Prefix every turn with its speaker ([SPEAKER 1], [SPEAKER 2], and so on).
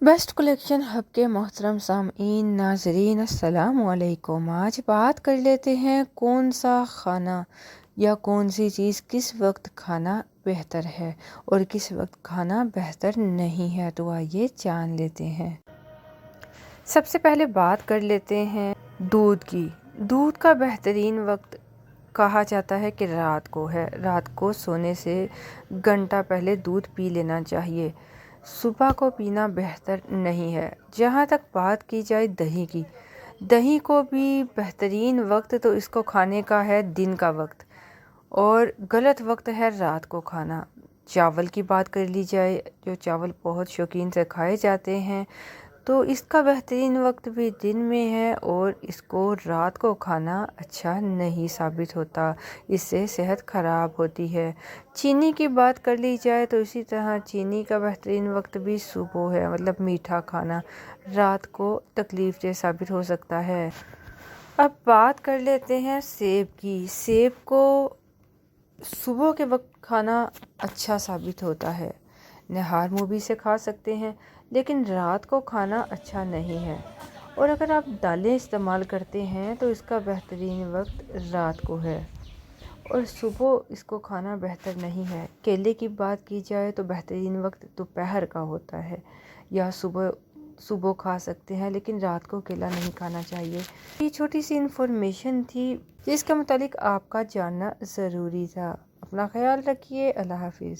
[SPEAKER 1] Best collection hub کے محترم سامعین ناظرین السلام علیکم۔ آج بات کر لیتے ہیں کون سا کھانا یا کون سی چیز کس وقت کھانا بہتر ہے اور کس وقت کھانا بہتر نہیں ہے، تو آئیے جان لیتے ہیں۔ سب سے پہلے بات کر لیتے ہیں دودھ کی۔ دودھ کا بہترین وقت کہا جاتا ہے کہ رات کو ہے۔ رات کو سونے سے گھنٹہ پہلے دودھ پی لینا چاہیے، صبح کو پینا بہتر نہیں ہے۔ جہاں تک بات کی جائے دہی کی، دہی کو بھی بہترین وقت تو اس کو کھانے کا ہے دن کا وقت، اور غلط وقت ہے رات کو کھانا۔ چاول کی بات کر لی جائے، جو چاول بہت شوقین سے کھائے جاتے ہیں، تو اس کا بہترین وقت بھی دن میں ہے، اور اس کو رات کو کھانا اچھا نہیں ثابت ہوتا، اس سے صحت خراب ہوتی ہے۔ چینی کی بات کر لی جائے تو اسی طرح چینی کا بہترین وقت بھی صبح ہے، مطلب میٹھا کھانا رات کو تکلیف دہ ثابت ہو سکتا ہے۔ اب بات کر لیتے ہیں سیب کی۔ سیب کو صبح کے وقت کھانا اچھا ثابت ہوتا ہے، نہار منہ بھی سے کھا سکتے ہیں، لیکن رات کو کھانا اچھا نہیں ہے۔ اور اگر آپ دالیں استعمال کرتے ہیں تو اس کا بہترین وقت رات کو ہے، اور صبح اس کو کھانا بہتر نہیں ہے۔ کیلے کی بات کی جائے تو بہترین وقت دوپہر کا ہوتا ہے، یا صبح کھا سکتے ہیں، لیکن رات کو کیلا نہیں کھانا چاہیے۔ یہ چھوٹی سی انفارمیشن تھی جس کے متعلق آپ کا جاننا ضروری تھا۔ اپنا خیال رکھیے۔ اللہ حافظ۔